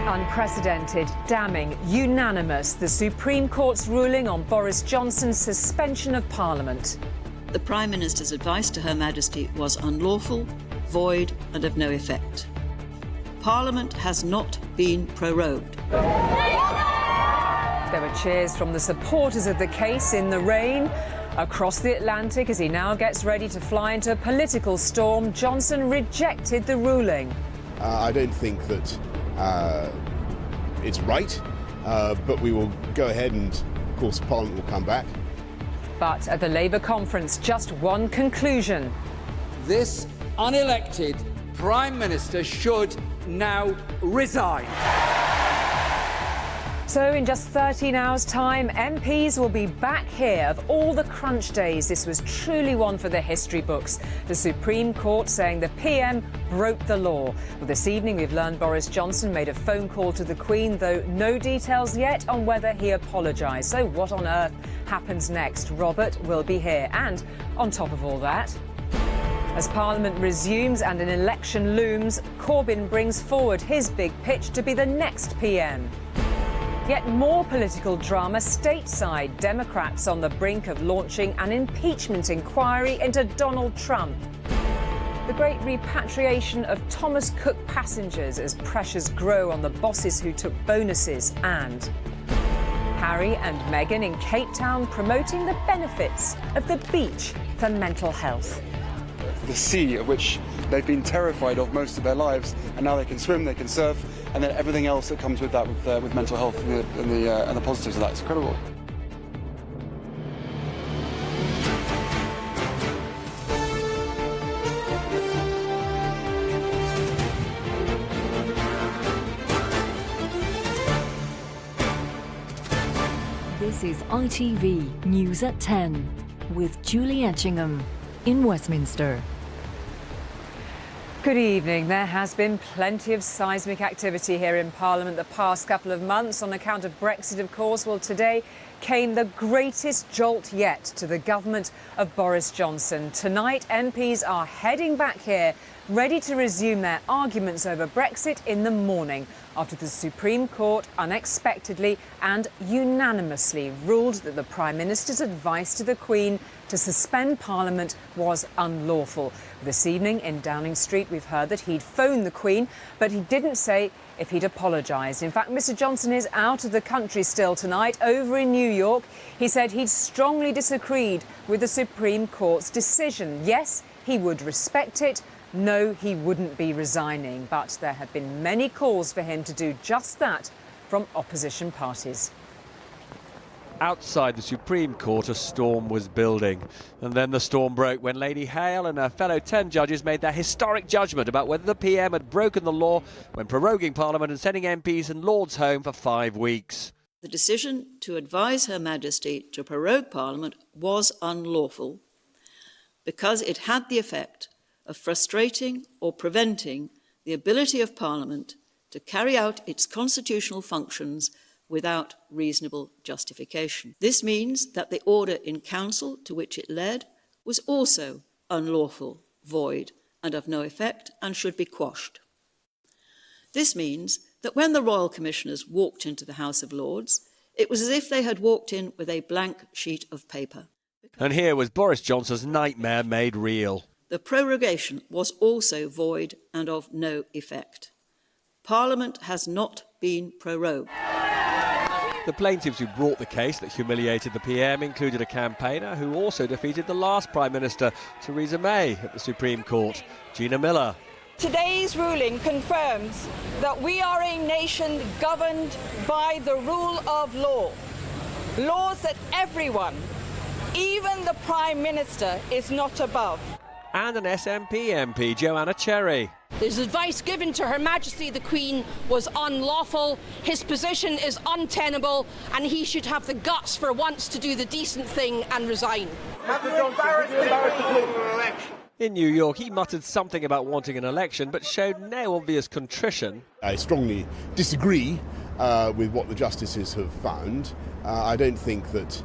Unprecedented, damning, unanimous, the Supreme Court's ruling on Boris Johnson's suspension of Parliament. The Prime Minister's advice to Her Majesty was unlawful, void and of no effect. Parliament has not been prorogued. There were cheers from the supporters of the case in the rain. Across the Atlantic, as he now gets ready to fly into a political storm, Johnson rejected the ruling. I don't think that it's right, but we will go ahead and, of course, Parliament will come back. But at the Labour conference, just one conclusion. This unelected Prime Minister should now resign. So in just 13 hours' time, MPs will be back here. Of all the crunch days, this was truly one for the history books. The Supreme Court saying the PM broke the law. Well, this evening we've learned Boris Johnson made a phone call to the Queen, though no details yet on whether he apologised. So what on earth happens next? Robert will be here. And on top of all that, as Parliament resumes and an election looms, Corbyn brings forward his big pitch to be the next PM. Yet more political drama stateside. Democrats on the brink of launching an impeachment inquiry into Donald Trump. The great repatriation of Thomas Cook passengers as pressures grow on the bosses who took bonuses. And Harry and Meghan in Cape Town promoting the benefits of the beach for mental health. The sea, of which they've been terrified of most of their lives, and now they can swim, they can surf, and then everything else that comes with that, with mental health and the positives of that. It's incredible. This is ITV News at 10 with Julie Etchingham in Westminster. Good evening. There has been plenty of seismic activity here in Parliament the past couple of months on account of Brexit, of course. Well, today came the greatest jolt yet to the government of Boris Johnson. Tonight, MPs are heading back here, ready to resume their arguments over Brexit in the morning, after the Supreme Court unexpectedly and unanimously ruled that the Prime Minister's advice to the Queen to suspend Parliament was unlawful. This evening in Downing Street, we've heard that he'd phoned the Queen, but he didn't say if he'd apologised. In fact, Mr Johnson is out of the country still tonight, over in New York. He said he'd strongly disagreed with the Supreme Court's decision. Yes, he would respect it. No, he wouldn't be resigning. But there have been many calls for him to do just that from opposition parties. Outside the Supreme Court, a storm was building. And then the storm broke when Lady Hale and her fellow 10 judges made their historic judgment about whether the PM had broken the law when proroguing Parliament and sending MPs and Lords home for 5 weeks. The decision to advise Her Majesty to prorogue Parliament was unlawful because it had the effect of frustrating or preventing the ability of Parliament to carry out its constitutional functions without reasonable justification. This means that the order in Council to which it led was also unlawful, void and of no effect and should be quashed. This means that when the Royal Commissioners walked into the House of Lords, it was as if they had walked in with a blank sheet of paper. And here was Boris Johnson's nightmare made real. The prorogation was also void and of no effect. Parliament has not been prorogued. The plaintiffs who brought the case that humiliated the PM included a campaigner who also defeated the last Prime Minister, Theresa May, at the Supreme Court, Gina Miller. Today's ruling confirms that we are a nation governed by the rule of law. Laws that everyone, even the Prime Minister, is not above. And an SNP MP, Joanna Cherry. His advice given to Her Majesty the Queen was unlawful, his position is untenable, and he should have the guts for once to do the decent thing and resign. In New York, he muttered something about wanting an election, but showed no obvious contrition. I strongly disagree with what the justices have found. I don't think that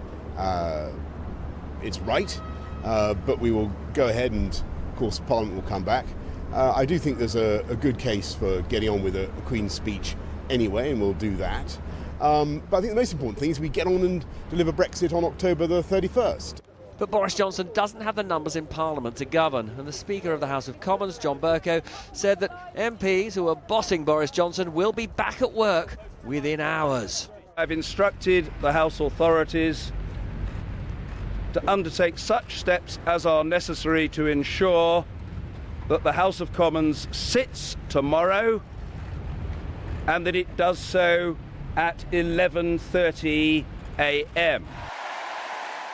it's right, but we will go ahead and, of course, Parliament will come back. I do think there's a good case for getting on with a Queen's speech anyway, and we'll do that. But I think the most important thing is we get on and deliver Brexit on October the 31st. But Boris Johnson doesn't have the numbers in Parliament to govern, and the Speaker of the House of Commons, John Bercow, said that MPs who are bossing Boris Johnson will be back at work within hours. I've instructed the House authorities to undertake such steps as are necessary to ensure that the House of Commons sits tomorrow and that it does so at 11:30 a.m.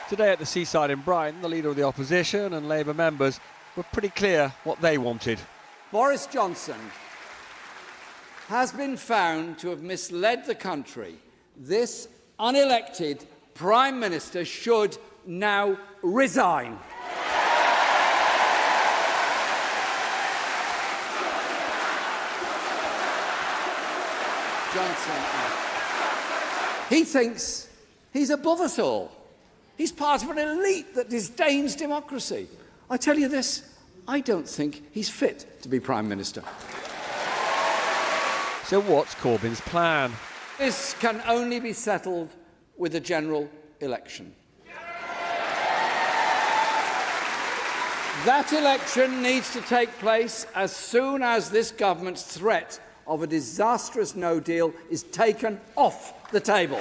Today at the seaside in Brighton, the leader of the opposition and Labour members were pretty clear what they wanted. Boris Johnson has been found to have misled the country. This unelected Prime Minister should now resign. Johnson, he thinks he's above us all. He's part of an elite that disdains democracy. I tell you this, I don't think he's fit to be Prime Minister. So what's Corbyn's plan? This can only be settled with a general election. That election needs to take place as soon as this government's threat of a disastrous no deal is taken off the table.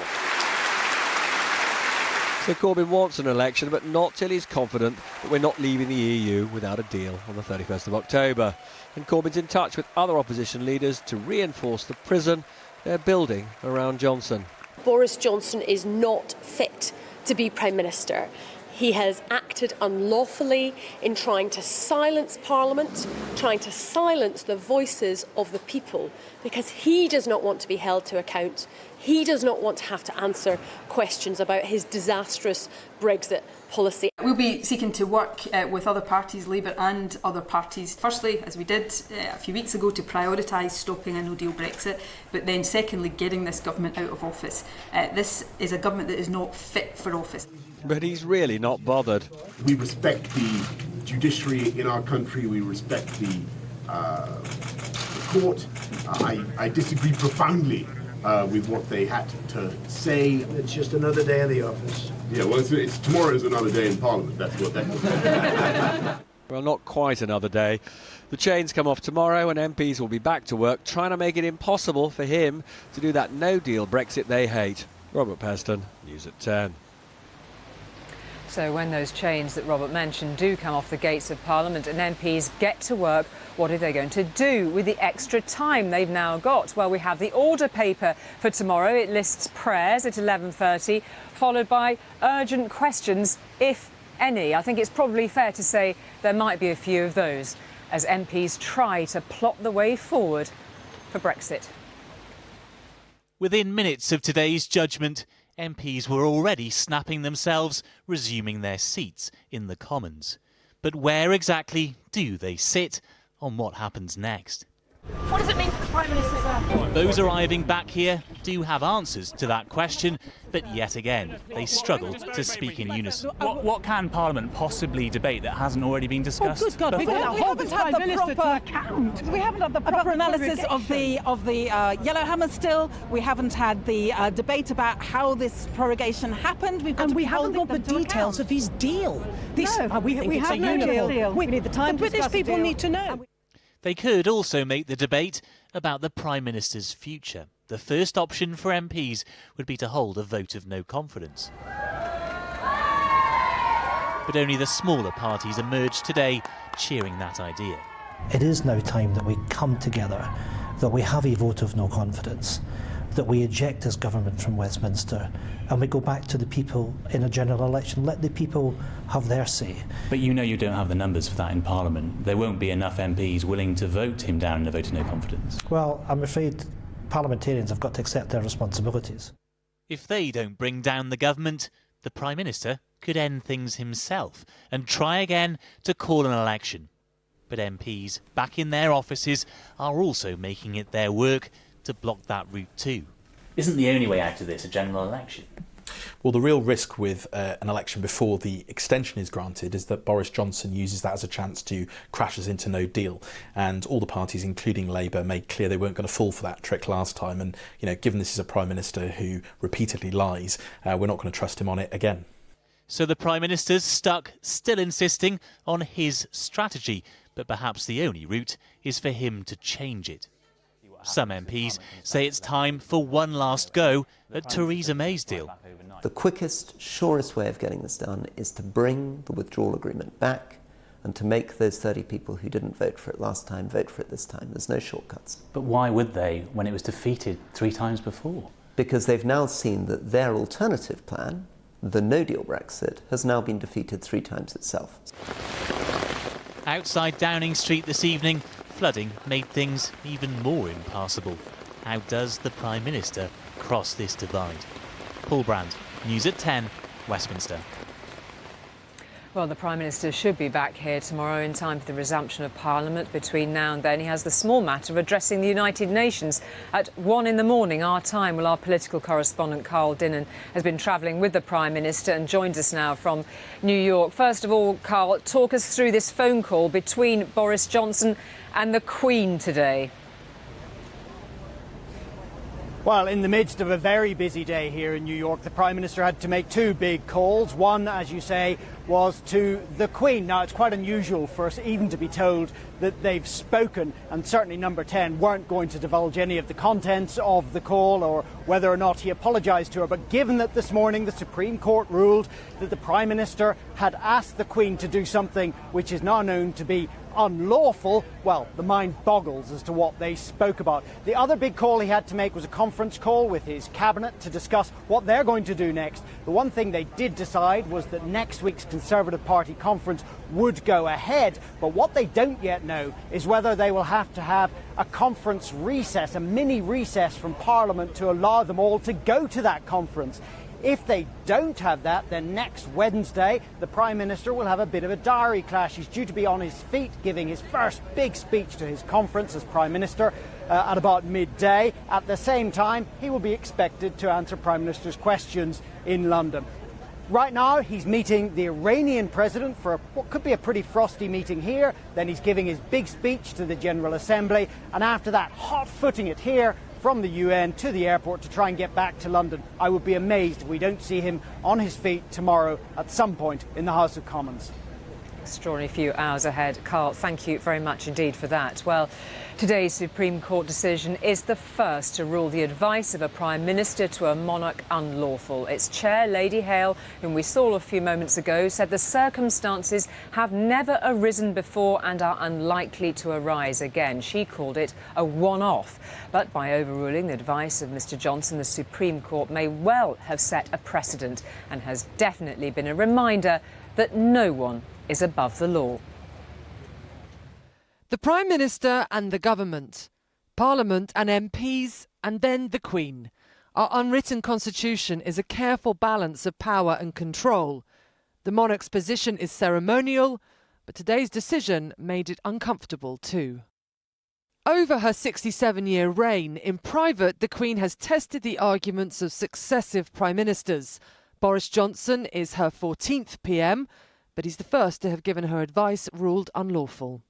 So Corbyn wants an election, but not till he's confident that we're not leaving the EU without a deal on the 31st of October. And Corbyn's in touch with other opposition leaders to reinforce the prison they're building around Johnson. Boris Johnson is not fit to be Prime Minister. He has acted unlawfully in trying to silence Parliament, trying to silence the voices of the people, because he does not want to be held to account. He does not want to have to answer questions about his disastrous Brexit policy. We'll be seeking to work with other parties, Labour and other parties. Firstly, as we did a few weeks ago, to prioritise stopping a no-deal Brexit, but then secondly, getting this government out of office. This is a government that is not fit for office. But he's really not bothered. We respect the judiciary in our country. We respect the court. I disagree profoundly with what they had to say. It's just another day in the office. Yeah, well, it's tomorrow's another day in Parliament. That's what that is. Well, not quite another day. The chains come off tomorrow and MPs will be back to work trying to make it impossible for him to do that no-deal Brexit they hate. Robert Peston, News at 10. So when those chains that Robert mentioned do come off the gates of Parliament and MPs get to work, what are they going to do with the extra time they've now got? Well, we have the order paper for tomorrow. It lists prayers at 11:30, followed by urgent questions, if any. I think it's probably fair to say there might be a few of those as MPs try to plot the way forward for Brexit. Within minutes of today's judgment, MPs were already snapping themselves, resuming their seats in the Commons. But where exactly do they sit on what happens next? What does it mean for the Prime Minister, sir? Those arriving back here do have answers to that question, but yet again, they struggled to speak in unison. What can Parliament possibly debate that hasn't already been discussed? Oh, good God, we haven't had the proper We haven't had the proper analysis of the Yellowhammer still. We haven't had the debate about how this prorogation happened. We haven't got the details of his deal. We have no deal. We need the time. The British people need to know. They could also make the debate about the Prime Minister's future. The first option for MPs would be to hold a vote of no confidence. But only the smaller parties emerged today cheering that idea. It is now time that we come together, that we have a vote of no confidence, that we eject this government from Westminster and we go back to the people in a general election. Let the people have their say. But you know you don't have the numbers for that in Parliament. There won't be enough MPs willing to vote him down in a vote of no confidence. Well, I'm afraid parliamentarians have got to accept their responsibilities. If they don't bring down the government, the Prime Minister could end things himself and try again to call an election. But MPs back in their offices are also making it their work to block that route too. Isn't the only way out of this a general election? Well, the real risk with an election before the extension is granted is that Boris Johnson uses that as a chance to crash us into no deal. And all the parties, including Labour, made clear they weren't going to fall for that trick last time. And, you know, given this is a Prime Minister who repeatedly lies, we're not going to trust him on it again. So the Prime Minister's stuck, still insisting on his strategy. But perhaps the only route is for him to change it. Some MPs say it's time for one last go at Theresa May's deal. The quickest, surest way of getting this done is to bring the withdrawal agreement back and to make those 30 people who didn't vote for it last time vote for it this time. There's no shortcuts. But why would they when it was defeated 3 times before? Because they've now seen that their alternative plan, the no-deal Brexit, has now been defeated 3 times itself. Outside Downing Street this evening, flooding made things even more impassable. How does the Prime Minister cross this divide? Paul Brand, News at 10, Westminster. Well, the Prime Minister should be back here tomorrow in time for the resumption of Parliament. Between now and then, he has the small matter of addressing the United Nations at 1 in the morning, our time. Well, our political correspondent, Carl Dinnan, has been travelling with the Prime Minister and joins us now from New York. First of all, Carl, talk us through this phone call between Boris Johnson and the Queen today. Well, in the midst of a very busy day here in New York, the Prime Minister had to make 2 big calls. One, as you say, was to the Queen. Now, it's quite unusual for us even to be told that they've spoken, and certainly Number 10 weren't going to divulge any of the contents of the call or whether or not he apologised to her. But given that this morning the Supreme Court ruled that the Prime Minister had asked the Queen to do something which is now known to be unlawful, well, the mind boggles as to what they spoke about. The other big call he had to make was a conference call with his cabinet to discuss what they're going to do next. The one thing they did decide was that next week's Conservative Party conference would go ahead, but what they don't yet know is whether they will have to have a conference recess, a mini recess from Parliament to allow them all to go to that conference. If they don't have that, then next Wednesday, the Prime Minister will have a bit of a diary clash. He's due to be on his feet giving his first big speech to his conference as Prime Minister at about midday. At the same time, he will be expected to answer Prime Minister's questions in London. Right now, he's meeting the Iranian president for what could be a pretty frosty meeting here. Then he's giving his big speech to the General Assembly. And after that, hot-footing it here from the UN to the airport to try and get back to London. I would be amazed if we don't see him on his feet tomorrow at some point in the House of Commons. Extraordinary few hours ahead. Carl, thank you very much indeed for that. Well, today's Supreme Court decision is the first to rule the advice of a Prime Minister to a monarch unlawful. Its chair, Lady Hale, whom we saw a few moments ago, said the circumstances have never arisen before and are unlikely to arise again. She called it a one-off. But by overruling the advice of Mr Johnson, the Supreme Court may well have set a precedent and has definitely been a reminder that no one is above the law. The Prime Minister and the government, Parliament and MPs, and then the Queen. Our unwritten constitution is a careful balance of power and control. The monarch's position is ceremonial, but today's decision made it uncomfortable too. Over her 67-year reign, in private, the Queen has tested the arguments of successive Prime Ministers. Boris Johnson is her 14th PM, but he's the first to have given her advice ruled unlawful.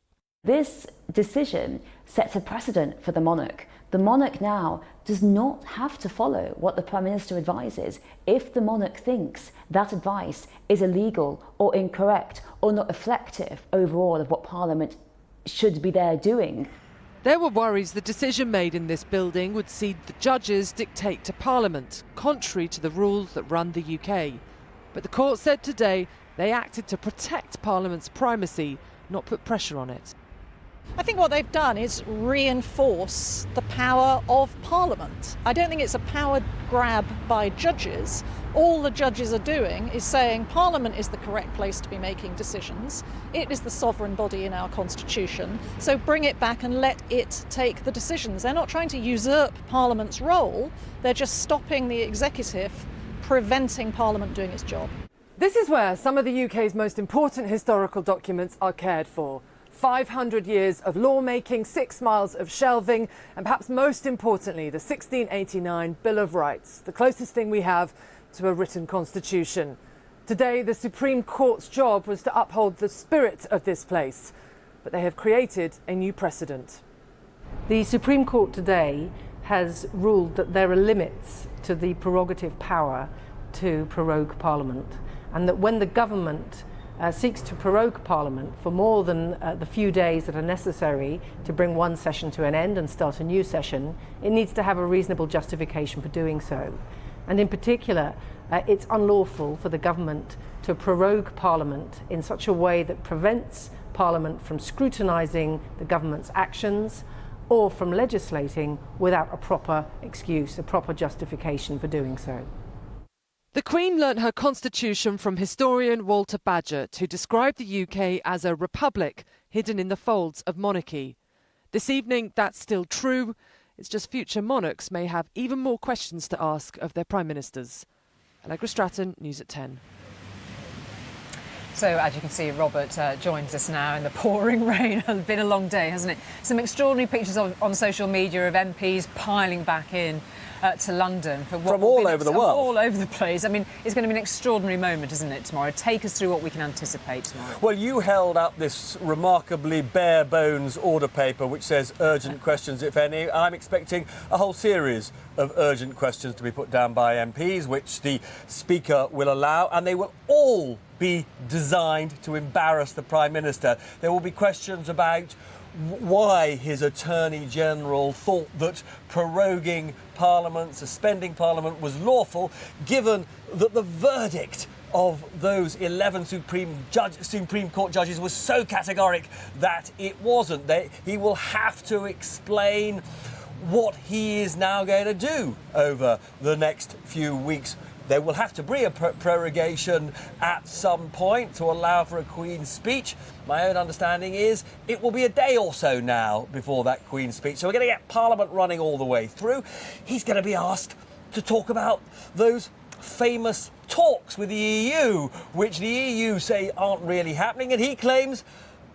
This decision sets a precedent for the monarch. The monarch now does not have to follow what the Prime Minister advises if the monarch thinks that advice is illegal or incorrect or not reflective overall of what Parliament should be there doing. There were worries the decision made in this building would see the judges dictate to Parliament, contrary to the rules that run the UK. But the court said today they acted to protect Parliament's primacy, not put pressure on it. I think what they've done is reinforce the power of Parliament. I don't think it's a power grab by judges. All the judges are doing is saying Parliament is the correct place to be making decisions. It is the sovereign body in our constitution. So bring it back and let it take the decisions. They're not trying to usurp Parliament's role. They're just stopping the executive, preventing Parliament doing its job. This is where some of the UK's most important historical documents are cared for. 500 years of lawmaking, 6 miles of shelving, and perhaps most importantly, the 1689 Bill of Rights, the closest thing we have to a written constitution. Today, the Supreme Court's job was to uphold the spirit of this place, but they have created a new precedent. The Supreme Court today has ruled that there are limits to the prerogative power to prorogue Parliament, and that when the government seeks to prorogue Parliament for more than the few days that are necessary to bring one session to an end and start a new session, it needs to have a reasonable justification for doing so. And in particular, it's unlawful for the government to prorogue Parliament in such a way that prevents Parliament from scrutinising the government's actions or from legislating without a proper excuse, a proper justification for doing so. The Queen learnt her constitution from historian Walter Bagehot, who described the UK as a republic hidden in the folds of monarchy. This evening, that's still true. It's just future monarchs may have even more questions to ask of their prime ministers. Allegra Stratton, News at 10. So, as you can see, Robert joins us now in the pouring rain. It's been a long day, hasn't it? Some extraordinary pictures on social media of MPs piling back in to London. From all over the world. All over the place. I mean, it's going to be an extraordinary moment, isn't it, tomorrow? Take us through what we can anticipate tomorrow. Well, you held up this remarkably bare-bones order paper which says urgent questions, if any. I'm expecting a whole series of urgent questions to be put down by MPs, which the Speaker will allow, and they will all be designed to embarrass the Prime Minister. There will be questions about why his Attorney General thought that proroguing Parliament, suspending Parliament was lawful, given that the verdict of those 11 Supreme Court judges was so categoric that it wasn't. He will have to explain what he is now going to do over the next few weeks. There will have to be a prorogation at some point to allow for a Queen's speech. My own understanding is it will be a day or so now before that Queen's speech. So we're going to get Parliament running all the way through. He's going to be asked to talk about those famous talks with the EU, which the EU say aren't really happening, and he claims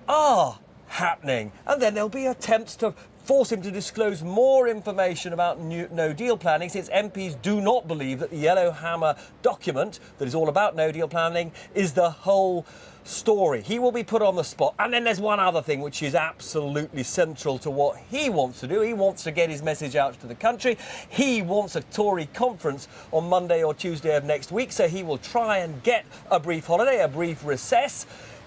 are happening. And then there'll be attempts to force him to disclose more information about no-deal planning, since MPs do not believe that the Yellowhammer document that is all about no-deal planning is the whole story. He will be put on the spot. And then there's one other thing which is absolutely central to what he wants to do. He wants to get his message out to the country. He wants a Tory conference on Monday or Tuesday of next week, so he will try and get a brief holiday, a brief recess.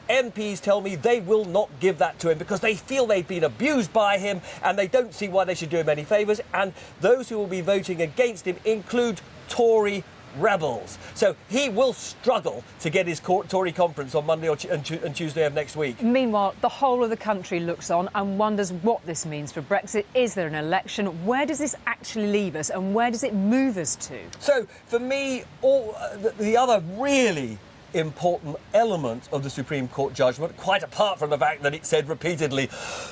MPs tell me they will not give that to him because they feel they've been abused by him and they don't see why they should do him any favours. And those who will be voting against him include Tory rebels. So he will struggle to get his Tory conference on Monday and Tuesday of next week. Meanwhile, the whole of the country looks on and wonders what this means for Brexit. Is there an election? Where does this actually leave us and where does it move us to? So for me, the other really important element of the Supreme Court judgment, quite apart from the fact that it said repeatedly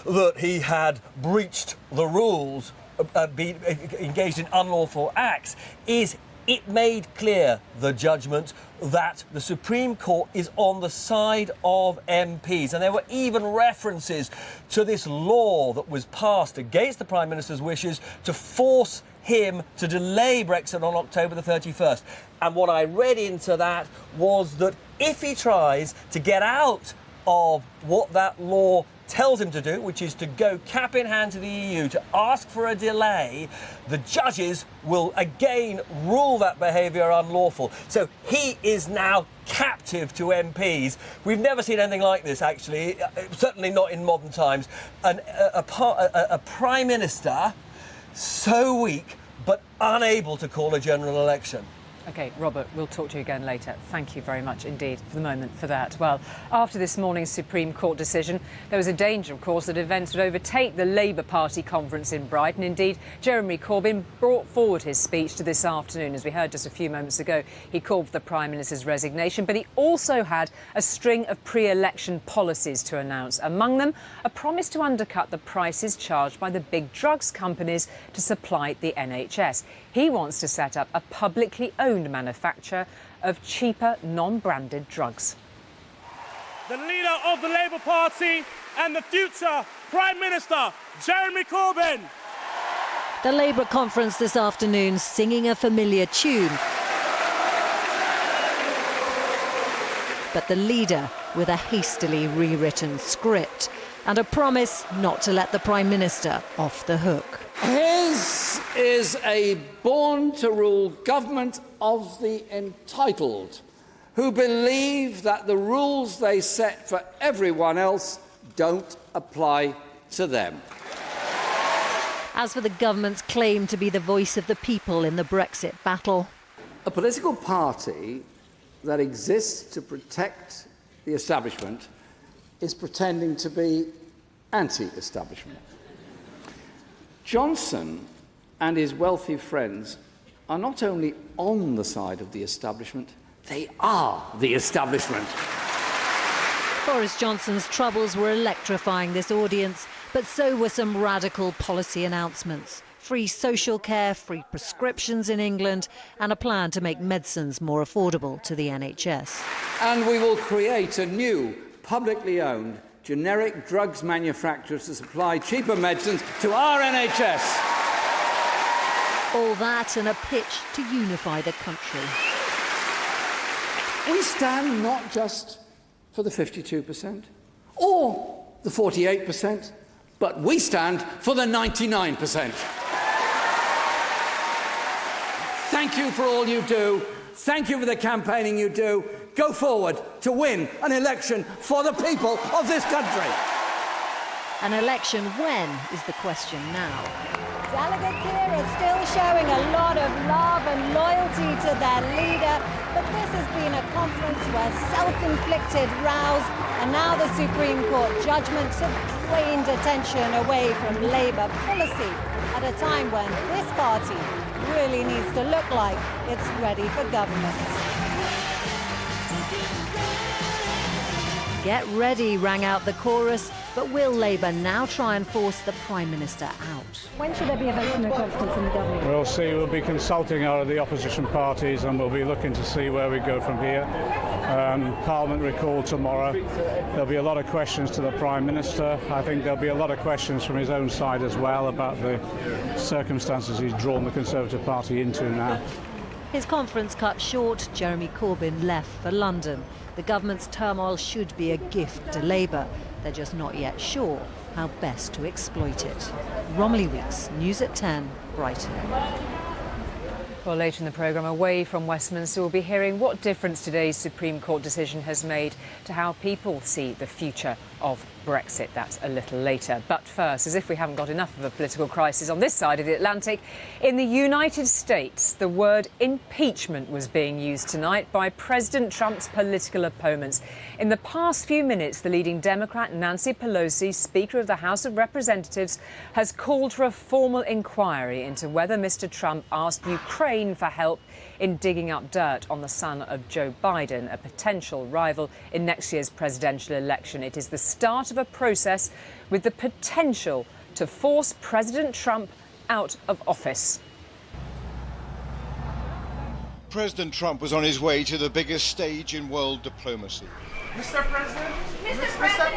that he had breached the rules, engaged in unlawful acts, is it made clear, the judgment, that the Supreme Court is on the side of MPs. And there were even references to this law that was passed against the Prime Minister's wishes to force him to delay Brexit on October the 31st. And what I read into that was that if he tries to get out of what that law tells him to do, which is to go cap in hand to the EU to ask for a delay, the judges will again rule that behaviour unlawful. So he is now captive to MPs. We've never seen anything like this, actually, certainly not in modern times. A Prime Minister so weak but unable to call a general election. OK, Robert, we'll talk to you again later. Thank you very much indeed for the moment for that. Well, after this morning's Supreme Court decision, there was a danger, of course, that events would overtake the Labour Party conference in Brighton. Indeed, Jeremy Corbyn brought forward his speech to this afternoon. As we heard just a few moments ago, he called for the Prime Minister's resignation, but he also had a string of pre-election policies to announce. Among them, a promise to undercut the prices charged by the big drugs companies to supply the NHS. He wants to set up a publicly owned manufacturer of cheaper, non-branded drugs. The leader of the Labour Party and the future Prime Minister, Jeremy Corbyn. The Labour conference this afternoon singing a familiar tune. but the leader with a hastily rewritten script and a promise not to let the Prime Minister off the hook. His is a born-to-rule government of the entitled, who believe that the rules they set for everyone else don't apply to them. As for the government's claim to be the voice of the people in the Brexit battle, a political party that exists to protect the establishment is pretending to be anti-establishment. Johnson and his wealthy friends are not only on the side of the establishment, they are the establishment. Boris Johnson's troubles were electrifying this audience, but so were some radical policy announcements. Free social care, free prescriptions in England, and a plan to make medicines more affordable to the NHS. And we will create a new, publicly owned, generic drugs manufacturer to supply cheaper medicines to our NHS. All that and a pitch to unify the country. We stand not just for the 52% or the 48%, but we stand for the 99%. Thank you for all you do. Thank you for the campaigning you do. Go forward to win an election for the people of this country. An election when is the question now. Delegates here are still showing a lot of love and loyalty to their leader, but this has been a conference where self-inflicted rows and now the Supreme Court judgments have drained attention away from Labour policy at a time when this party really needs to look like it's ready for government. Get ready, rang out the chorus, but will Labour now try and force the Prime Minister out? When should there be a vote of no confidence in the government? We'll see. We'll be consulting the opposition parties and we'll be looking to see where we go from here. Parliament recalled tomorrow. There'll be a lot of questions to the Prime Minister. I think there'll be a lot of questions from his own side as well about the circumstances he's drawn the Conservative Party into now. His conference cut short, Jeremy Corbyn left for London. The government's turmoil should be a gift to Labour. They're just not yet sure how best to exploit it. Romilly Weeks, News at 10, Brighton. Well, later in the programme, away from Westminster, we'll be hearing what difference today's Supreme Court decision has made to how people see the future of Brexit. That's a little later. But first, as if we haven't got enough of a political crisis on this side of the Atlantic, in the United States, the word impeachment was being used tonight by President Trump's political opponents. In the past few minutes, the leading Democrat, Nancy Pelosi, Speaker of the House of Representatives, has called for a formal inquiry into whether Mr. Trump asked Ukraine for help in digging up dirt on the son of Joe Biden, a potential rival in next year's presidential election. It is the start of a process with the potential to force President Trump out of office. President Trump was on his way to the biggest stage in world diplomacy. Mr. President? Mr. President?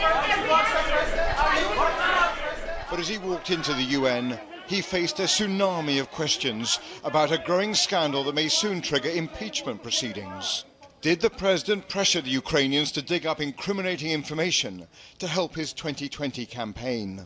But as he walked into the UN, he faced a tsunami of questions about a growing scandal that may soon trigger impeachment proceedings. Did the president pressure the Ukrainians to dig up incriminating information to help his 2020 campaign?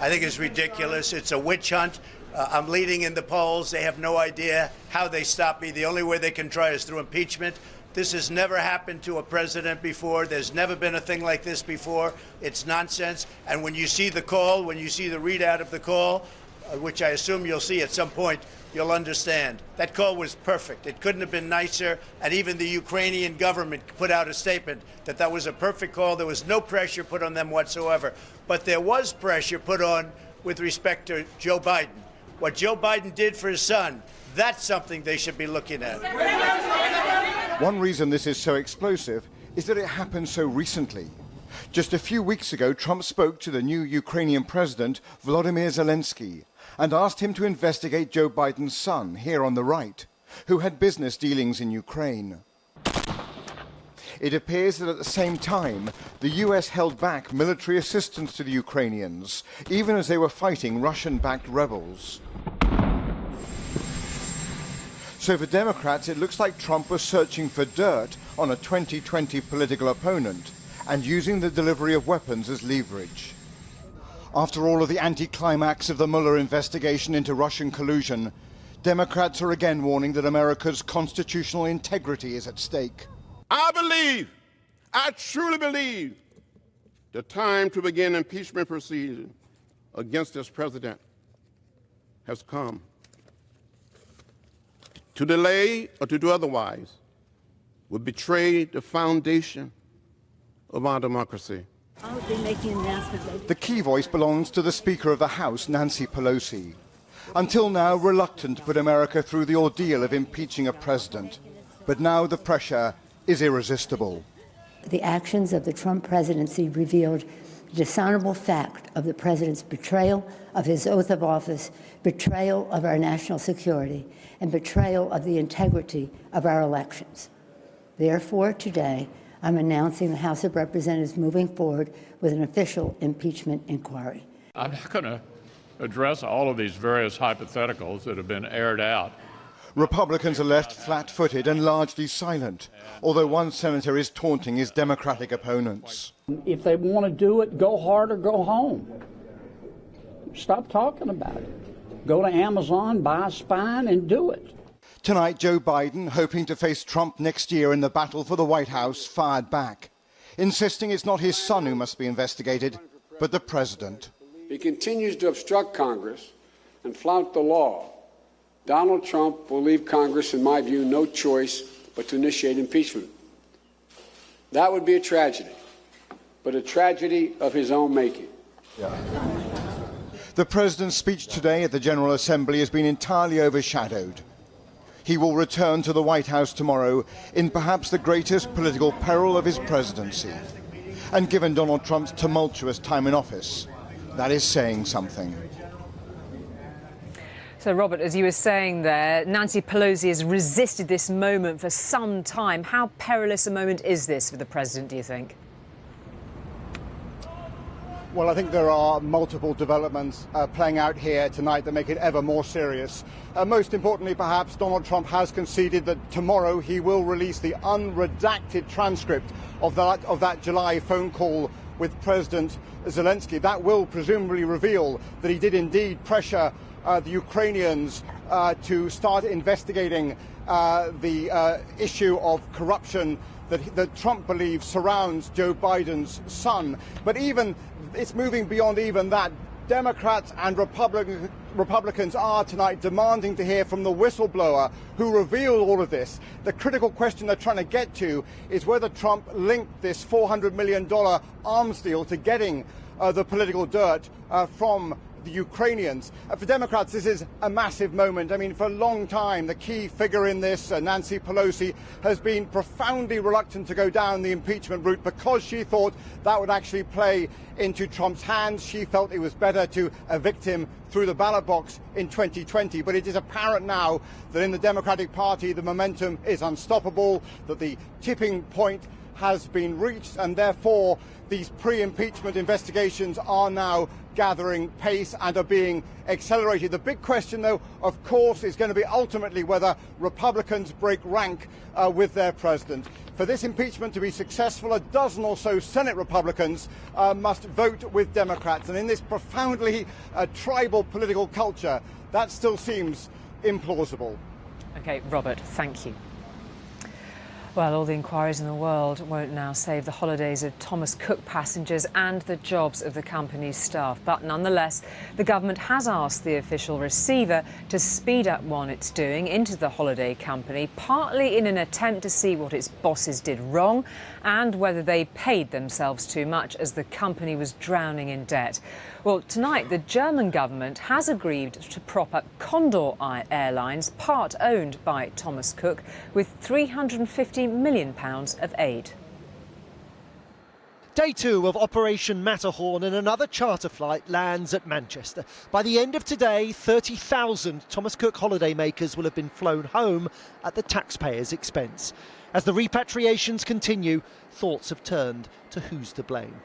I think it's ridiculous. It's a witch hunt. I'm leading in the polls. They have no idea how they stop me. The only way they can try is through impeachment. This has never happened to a president before. There's never been a thing like this before. It's nonsense. And when you see the call, when you see the readout of the call, which I assume you'll see at some point, you'll understand. That call was perfect. It couldn't have been nicer. And even the Ukrainian government put out a statement that that was a perfect call. There was no pressure put on them whatsoever. But there was pressure put on with respect to Joe Biden. What Joe Biden did for his son, that's something they should be looking at. One reason this is so explosive is that it happened so recently. Just a few weeks ago, Trump spoke to the new Ukrainian president, Volodymyr Zelensky, and asked him to investigate Joe Biden's son, here on the right, who had business dealings in Ukraine. It appears that at the same time, the US held back military assistance to the Ukrainians, even as they were fighting Russian-backed rebels. So for Democrats, it looks like Trump was searching for dirt on a 2020 political opponent and using the delivery of weapons as leverage. After all of the anticlimax of the Mueller investigation into Russian collusion, Democrats are again warning that America's constitutional integrity is at stake. I truly believe, the time to begin impeachment proceedings against this president has come. To delay or to do otherwise would betray the foundation of our democracy. I'll be making an announcement later. The key voice belongs to the Speaker of the House, Nancy Pelosi. Until now, reluctant to put America through the ordeal of impeaching a president. But now the pressure is irresistible. The actions of the Trump presidency revealed the dishonorable fact of the president's betrayal of his oath of office, betrayal of our national security, and betrayal of the integrity of our elections. Therefore, today, I'm announcing the House of Representatives moving forward with an official impeachment inquiry. I'm not going to address all of these various hypotheticals that have been aired out. Republicans are left flat-footed and largely silent, although one senator is taunting his Democratic opponents. If they want to do it, go hard or go home. Stop talking about it. Go to Amazon, buy a spine, and do it. Tonight, Joe Biden, hoping to face Trump next year in the battle for the White House, fired back, insisting it's not his son who must be investigated, but the president. If he continues to obstruct Congress and flout the law, Donald Trump will leave Congress, in my view, no choice but to initiate impeachment. That would be a tragedy, but a tragedy of his own making. The president's speech today at the General Assembly has been entirely overshadowed. He will return to the White House tomorrow in perhaps the greatest political peril of his presidency. And given Donald Trump's tumultuous time in office, that is saying something. So, Robert, as you were saying there, Nancy Pelosi has resisted this moment for some time. How perilous a moment is this for the president, do you think? Well, I think there are multiple developments playing out here tonight that make it ever more serious. Most importantly, perhaps, Donald Trump has conceded that tomorrow he will release the unredacted transcript of that July phone call with President Zelensky. That will presumably reveal that he did indeed pressure the Ukrainians to start investigating the issue of corruption that Trump believes surrounds Joe Biden's son. But it's moving beyond even that. Democrats and Republicans are tonight demanding to hear from the whistleblower who revealed all of this. The critical question they're trying to get to is whether Trump linked this $400 million arms deal to getting the political dirt from the Ukrainians. For Democrats, this is a massive moment. I mean, for a long time, the key figure in this, Nancy Pelosi, has been profoundly reluctant to go down the impeachment route because she thought that would actually play into Trump's hands. She felt it was better to evict him through the ballot box in 2020. But it is apparent now that in the Democratic Party, the momentum is unstoppable, that the tipping point has been reached, and therefore these pre-impeachment investigations are now gathering pace and are being accelerated. The big question, though, of course, is going to be ultimately whether Republicans break rank with their president. For this impeachment to be successful, a dozen or so Senate Republicans must vote with Democrats. And in this profoundly tribal political culture, that still seems implausible. OK, Robert, thank you. Well, all the inquiries in the world won't now save the holidays of Thomas Cook passengers and the jobs of the company's staff. But nonetheless, the government has asked the official receiver to speed up what it's doing into the holiday company, partly in an attempt to see what its bosses did wrong and whether they paid themselves too much as the company was drowning in debt. Well, tonight, the German government has agreed to prop up Condor Airlines, part owned by Thomas Cook, with £350 million of aid. Day 2 of Operation Matterhorn, and another charter flight lands at Manchester. By the end of today, 30,000 Thomas Cook holidaymakers will have been flown home at the taxpayers' expense. As the repatriations continue, thoughts have turned to who's to blame.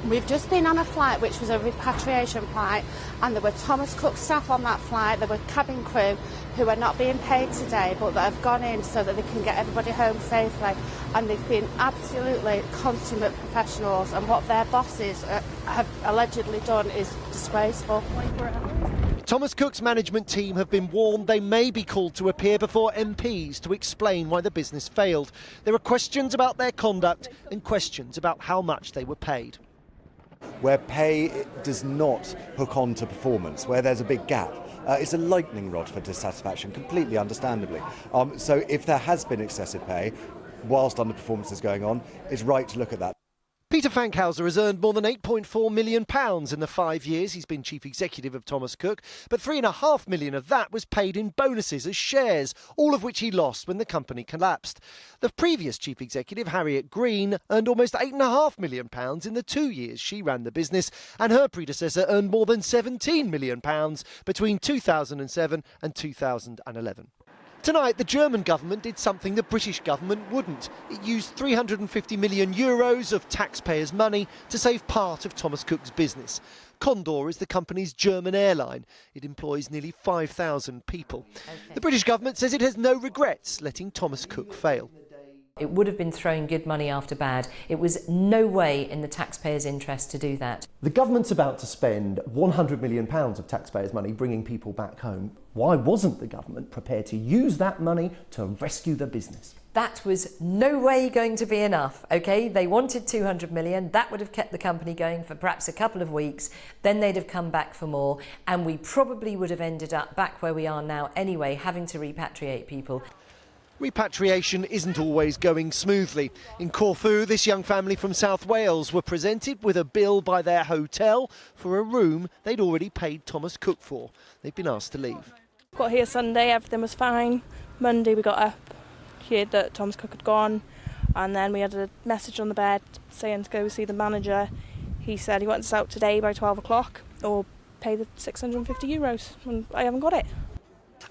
We've just been on a flight which was a repatriation flight, and there were Thomas Cook staff on that flight, there were cabin crew who are not being paid today but that have gone in so that they can get everybody home safely, and they've been absolutely consummate professionals, and what their bosses have allegedly done is disgraceful. Thomas Cook's management team have been warned they may be called to appear before MPs to explain why the business failed. There are questions about their conduct and questions about how much they were paid. Where pay does not hook on to performance, where there's a big gap, it's a lightning rod for dissatisfaction, completely understandably. So if there has been excessive pay, whilst underperformance is going on, it's right to look at that. Peter Fankhauser has earned more than £8.4 million in the 5 years he's been chief executive of Thomas Cook, but £3.5 million of that was paid in bonuses as shares, all of which he lost when the company collapsed. The previous chief executive, Harriet Green, earned almost £8.5 million in the 2 years she ran the business, and her predecessor earned more than £17 million between 2007 and 2011. Tonight, the German government did something the British government wouldn't. It used €350 million of taxpayers' money to save part of Thomas Cook's business. Condor is the company's German airline. It employs nearly 5,000 people. The British government says it has no regrets letting Thomas Cook fail. It would have been throwing good money after bad. It was no way in the taxpayers' interest to do that. The government's about to spend £100 million of taxpayers' money bringing people back home. Why wasn't the government prepared to use that money to rescue the business? That was no way going to be enough, OK? They wanted 200 million. That would have kept the company going for perhaps a couple of weeks. Then they'd have come back for more. And we probably would have ended up back where we are now anyway, having to repatriate people. Repatriation isn't always going smoothly. In Corfu, this young family from South Wales were presented with a bill by their hotel for a room they'd already paid Thomas Cook for. They've been asked to leave. Got here Sunday, everything was fine. Monday we got up, heard that Thomas Cook had gone, and then we had a message on the bed saying to go see the manager. He said he wants us out today by 12 o'clock or pay the €650, and I haven't got it.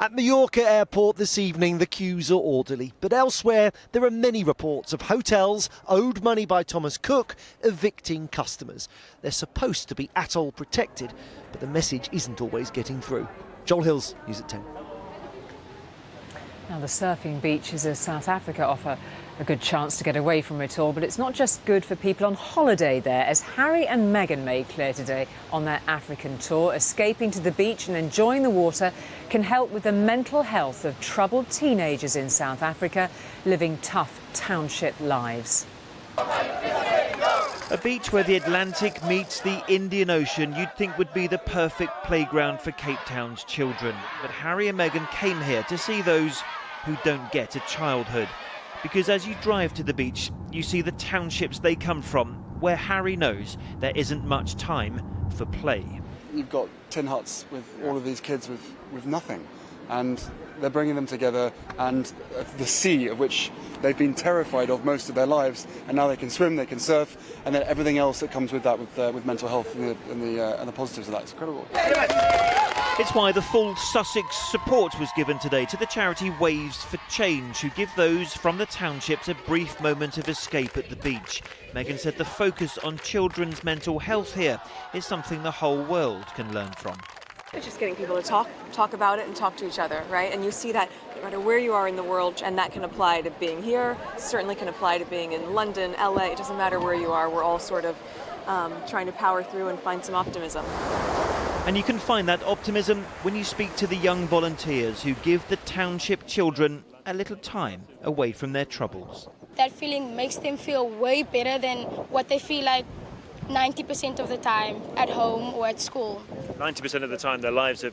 At Mallorca Airport this evening, the queues are orderly, but elsewhere there are many reports of hotels owed money by Thomas Cook evicting customers. They're supposed to be atoll protected, but the message isn't always getting through. Joel Hills, News at 10. Now, the surfing beaches of South Africa offer a good chance to get away from it all, but it's not just good for people on holiday there, as Harry and Meghan made clear today on their African tour. Escaping to the beach and enjoying the water can help with the mental health of troubled teenagers in South Africa living tough township lives. A beach where the Atlantic meets the Indian Ocean you'd think would be the perfect playground for Cape Town's children. But Harry and Meghan came here to see those who don't get a childhood. Because as you drive to the beach, you see the townships they come from, where Harry knows there isn't much time for play. You've got tin huts with all of these kids with nothing, and they're bringing them together, and the sea, of which they've been terrified of most of their lives, and now they can swim, they can surf, and then everything else that comes with that, with mental health and the positives of that. It's incredible. It's why the full Sussex support was given today to the charity Waves for Change, who give those from the townships a brief moment of escape at the beach. Meghan said the focus on children's mental health here is something the whole world can learn from. It's just getting people to talk about it and talk to each other, right? And you see that no matter where you are in the world, and that can apply to being here, certainly can apply to being in London, LA, it doesn't matter where you are, we're all sort of trying to power through and find some optimism. And you can find that optimism when you speak to the young volunteers who give the township children a little time away from their troubles. That feeling makes them feel way better than what they feel like 90% of the time at home or at school. 90% of the time their lives are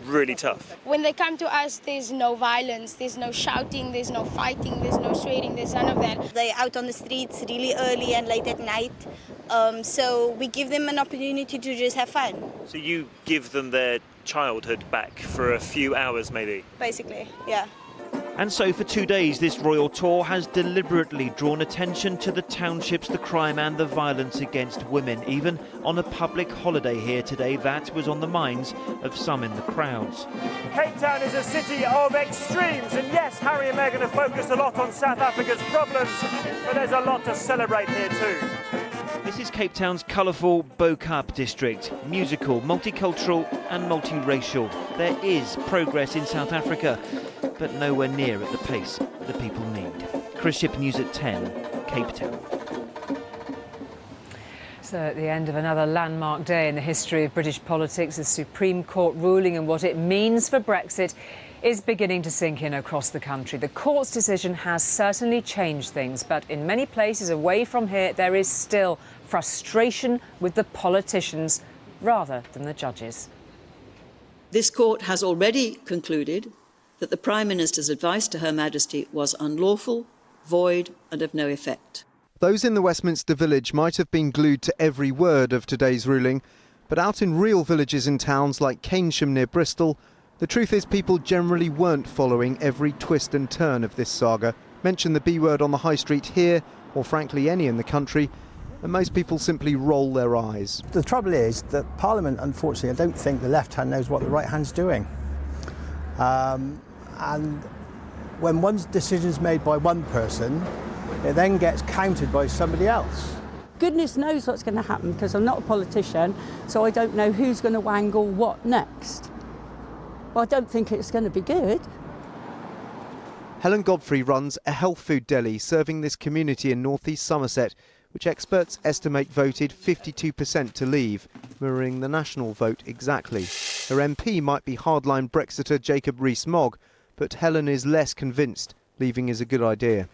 really tough. When they come to us, there's no violence, there's no shouting, there's no fighting, there's no swearing, there's none of that. They're out on the streets really early and late at night, so we give them an opportunity to just have fun. So you give them their childhood back for a few hours maybe? Basically, yeah. And so for 2 days, this royal tour has deliberately drawn attention to the townships, the crime and the violence against women. Even on a public holiday here today, that was on the minds of some in the crowds. Cape Town is a city of extremes, and yes, Harry and Meghan have focused a lot on South Africa's problems, but there's a lot to celebrate here too. This is Cape Town's colourful Bo-Kaap district, musical, multicultural and multiracial. There is progress in South Africa, but nowhere near at the pace the people need. Chris Ship, News at 10, Cape Town. So at the end of another landmark day in the history of British politics, the Supreme Court ruling and what it means for Brexit is beginning to sink in across the country. The court's decision has certainly changed things, but in many places away from here, there is still frustration with the politicians rather than the judges. This court has already concluded that the Prime Minister's advice to Her Majesty was unlawful, void and of no effect. Those in the Westminster Village might have been glued to every word of today's ruling, but out in real villages and towns like Keynsham near Bristol, the truth is people generally weren't following every twist and turn of this saga. Mention the B word on the high street here, or frankly any in the country, and most people simply roll their eyes. The trouble is that Parliament, unfortunately, I don't think the left hand knows what the right hand's doing. And when one decision is made by one person, it then gets countered by somebody else. Goodness knows what's going to happen, because I'm not a politician, so I don't know who's going to wangle what next. Well, I don't think it's going to be good. Helen Godfrey runs a health food deli serving this community in northeast Somerset, which experts estimate voted 52% to leave, mirroring the national vote exactly. Her MP might be hardline Brexiter Jacob Rees-Mogg, but Helen is less convinced leaving is a good idea.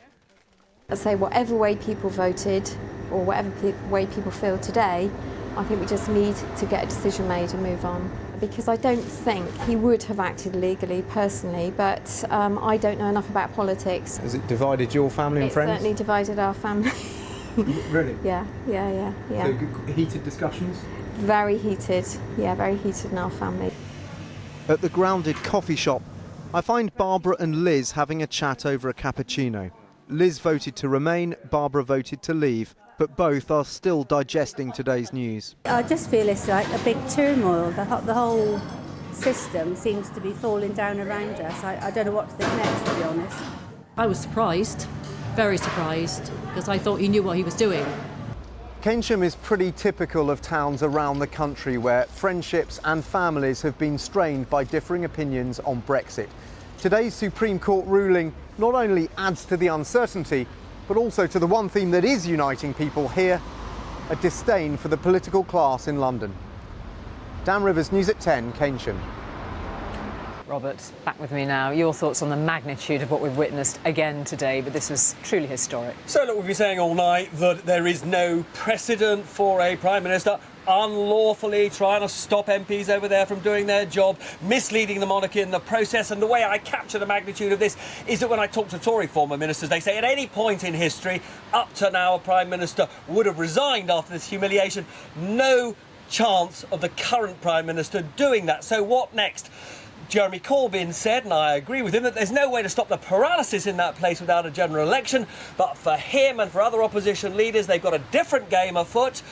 I'd say whatever way people voted or whatever way people feel today, I think we just need to get a decision made and move on. Because I don't think he would have acted legally personally, but I don't know enough about politics. Has it divided your family and friends? It certainly divided our family. Really? Yeah. So heated discussions? Very heated, very heated in our family. At the grounded coffee shop, I find Barbara and Liz having a chat over a cappuccino. Liz voted to remain, Barbara voted to leave, but both are still digesting today's news. I just feel it's like a big turmoil. The whole system seems to be falling down around us. I don't know what to think next, to be honest. I was surprised, very surprised, because I thought he knew what he was doing. Keynsham is pretty typical of towns around the country where friendships and families have been strained by differing opinions on Brexit. Today's Supreme Court ruling not only adds to the uncertainty, but also to the one theme that is uniting people here, a disdain for the political class in London. Dan Rivers, News at 10, Keynsham. Robert, back with me now. Your thoughts on the magnitude of what we've witnessed again today, but this was truly historic. So look, we've been saying all night that there is no precedent for a Prime Minister unlawfully trying to stop MPs over there from doing their job, misleading the monarchy in the process. And the way I capture the magnitude of this is that when I talk to Tory former ministers, they say at any point in history, up to now, a Prime Minister would have resigned after this humiliation. No chance of the current Prime Minister doing that. So what next? Jeremy Corbyn said, and I agree with him, that there's no way to stop the paralysis in that place without a general election. But for him and for other opposition leaders, they've got a different game afoot.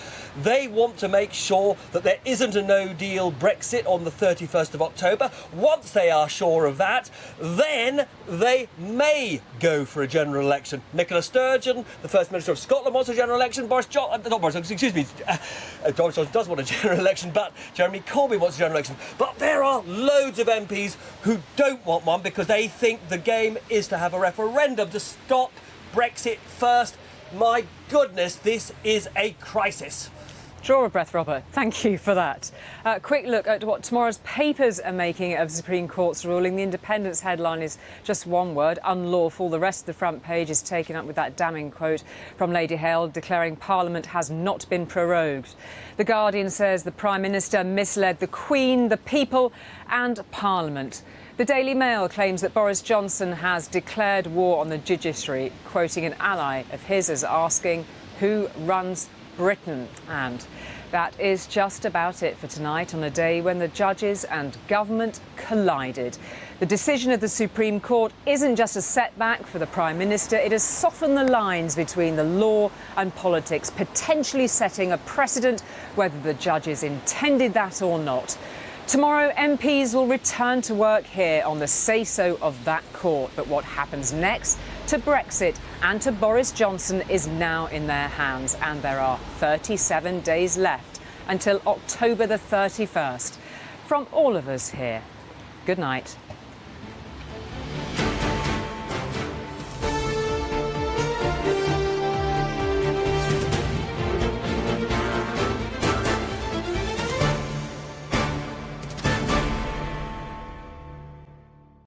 They want to make sure that there isn't a no-deal Brexit on the 31st of October. Once they are sure of that, then they may go for a general election. Nicola Sturgeon, the First Minister of Scotland, wants a general election. Boris Johnson does want a general election, but Jeremy Corbyn wants a general election. But there are loads of MPs who don't want one because they think the game is to have a referendum to stop Brexit first. My goodness, this is a crisis. Draw a breath, Robert. Thank you for that. Quick look at what tomorrow's papers are making of the Supreme Court's ruling. The Independent's headline is just one word, unlawful. The rest of the front page is taken up with that damning quote from Lady Hale declaring Parliament has not been prorogued. The Guardian says the Prime Minister misled the Queen, the people and Parliament. The Daily Mail claims that Boris Johnson has declared war on the judiciary, quoting an ally of his as asking who runs Britain. And that is just about it for tonight on a day when the judges and government collided. The decision of the Supreme Court isn't just a setback for the Prime Minister, it has softened the lines between the law and politics, potentially setting a precedent whether the judges intended that or not. Tomorrow, MPs will return to work here on the say-so of that court. But what happens next to Brexit and to Boris Johnson is now in their hands, and there are 37 days left until October the 31st. From all of us here, good night.